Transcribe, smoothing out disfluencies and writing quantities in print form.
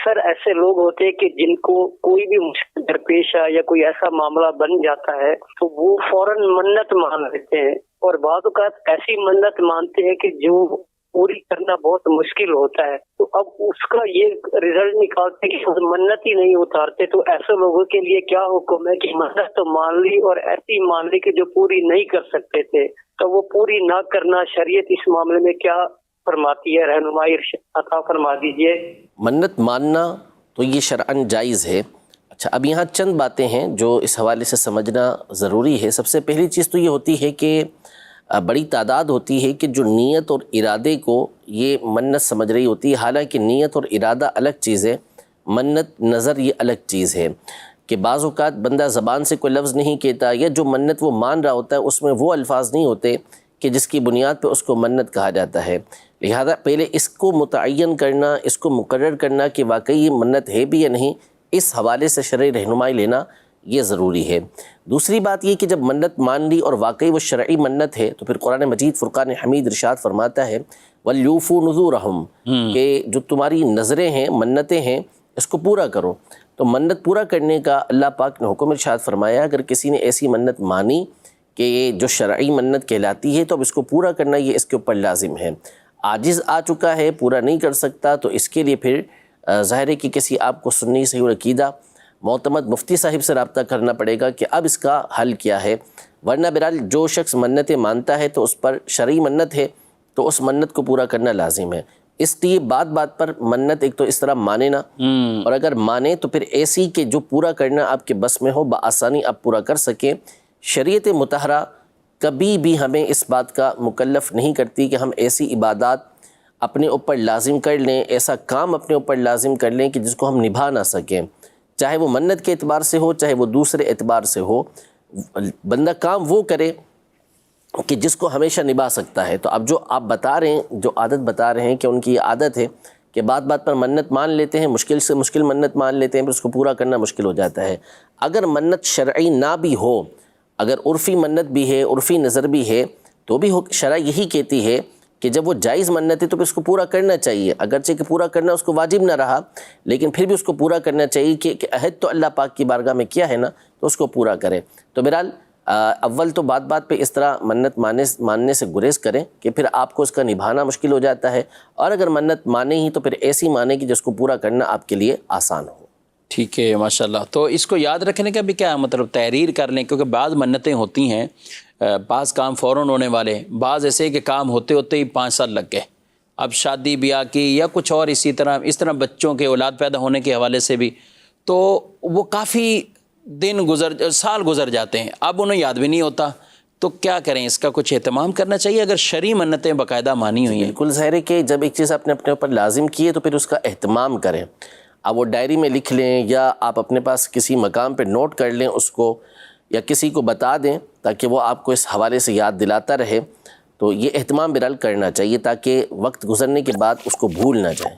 अक्सर ऐसे लोग होते हैं कि जिनको कोई भी मुश्किल दरपेश आए या कोई ऐसा मामला बन जाता है तो वो फौरन मन्नत मान लेते हैं, और बाद औक़ात ऐसी मन्नत मानते हैं कि जो पूरी करना बहुत मुश्किल होता है। तो अब उसका ये रिजल्ट निकालते कि मन्नत ही नहीं उतारते। तो ऐसे लोगों के लिए क्या हुक्म है कि मन्नत तो मान ली और ऐसी मान ली कि जो पूरी नहीं कर सकते थे, तो वो पूरी ना करना शरीयत इस मामले में क्या फरमाती है? रहनुमाई अता फरमा दीजिए। मन्नत मानना तो ये शरअन जायज़ है। अच्छा, अब यहाँ चंद बातें हैं जो इस हवाले से समझना ज़रूरी है। सबसे पहली चीज़ तो ये होती है कि बड़ी तादाद होती है कि जो नीयत और इरादे को ये मन्नत समझ रही होती है, हालांकि नीयत और इरादा अलग चीज़ है, मन्नत नज़र ये अलग चीज़ है। कि बाज़ औक़ात बंदा ज़बान से कोई लफ्ज़ नहीं कहता, या जो मन्नत वो मान रहा होता है उसमें वो अल्फाज नहीं होते कि जिसकी बुनियाद पर उसको मन्नत कहा जाता है। लिहाजा पहले इसको मुतअय्यन करना, इसको मुकर्रर करना कि वाकई ये मन्नत है भी या नहीं, इस हवाले से शरई रहनुमाई लेना ये ज़रूरी है। दूसरी बात ये कि जब मन्नत मान ली और वाकई वो शरई मन्नत है तो फिर कुरान मजीद फुरक़ान हमीद इरशाद फरमाता है वल्यूफ़ू नुज़ूरहुम, कि जो तुम्हारी नज़रें हैं, मन्नतें हैं, इसको पूरा करो। तो मन्नत पूरा करने का अल्लाह पाक ने हुक्म इरशाद फरमाया। अगर किसी ने ऐसी मन्नत मानी कि ये जो शरई मन्नत कहलाती है तो अब इसको पूरा करना ये इसके ऊपर लाजिम है। आजिज़ आ चुका है, पूरा नहीं कर सकता, तो इसके लिए फिर ज़ाहिर है कि किसी आपको सुन्नी सही अक़ीदा मोतमद मुफ्ती साहिब से रब्ता करना पड़ेगा कि अब इसका हल क्या है। वरना बहरहाल जो शख्स मन्नतें मानता है तो उस पर शरई मन्नत है तो उस मन्नत को पूरा करना लाजिम है। इसलिए बात बात पर मन्नत एक तो इस तरह माने ना, और अगर माने तो फिर ऐसी कि जो पूरा करना आपके बस में हो, बआसानी आप पूरा कर सकें। शरीयत मुतहरा कभी भी हमें इस बात का मुकल्लफ़ नहीं करती कि हम ऐसी इबादत अपने ऊपर लाजिम कर लें, ऐसा काम अपने ऊपर लाजिम कर लें कि जिसको हम निभा ना सकें, चाहे वो मन्नत के एतबार से हो, चाहे वो दूसरे एतबार से हो। बंदा काम वो करे कि जिसको हमेशा निभा सकता है। तो अब जो आप बता रहे हैं, जो आदत बता रहे हैं कि उनकी ये आदत है कि बात बात पर मन्नत मान लेते हैं, मुश्किल से मुश्किल मन्नत मान लेते हैं, फिर उसको पूरा करना मुश्किल हो जाता है। अगर मन्नत शरई ना भी हो, अगर उर्फ़ी मन्नत भी है, उर्फ़ी नज़र भी है, तो भी शरअ यही कहती है कि जब वो जायज़ मन्नत है तो फिर उसको पूरा करना चाहिए। अगरचे कि पूरा करना उसको वाजिब ना रहा, लेकिन फिर भी उसको पूरा करना चाहिए कि अहद तो अल्लाह पाक की बारगाह में किया है ना, तो उसको पूरा करें। तो बहरहाल अव्वल तो बात बात पे इस तरह मन्नत मानने से गुरेज करें कि फिर आपको उसका निभाना मुश्किल हो जाता है, और अगर मन्नत माने ही तो फिर ऐसी माने कि जिसको पूरा करना आपके लिए आसान हो। ठीक है, माशाल्लाह। तो इसको याद रखने का भी क्या मतलब, तहरीर कर लें, क्योंकि बाज़ मन्नतें होती हैं, बाज़ काम फ़ौरन होने वाले, बाज़ ऐसे कि काम होते होते ही 5 साल लग गए। अब शादी ब्याह की या कुछ और इस तरह बच्चों के औलाद पैदा होने के हवाले से भी, तो वो काफ़ी साल गुजर जाते हैं, अब उन्हें याद भी नहीं होता। तो क्या करें, इसका कुछ एहतमाम करना चाहिए अगर शरई मन्नतें बाकायदा मानी हुई हैं? बिल्कुल ज़ाहिर है कि जब एक चीज़ आपने अपने ऊपर लाजिम की है तो फिर उसका एहतमाम करें। आप वो डायरी में लिख लें, या आप अपने पास किसी मकाम पे नोट कर लें उसको, या किसी को बता दें ताकि वो आपको इस हवाले से याद दिलाता रहे। तो ये एहतमाम बहरहाल करना चाहिए ताकि वक्त गुज़रने के बाद उसको भूल ना जाए।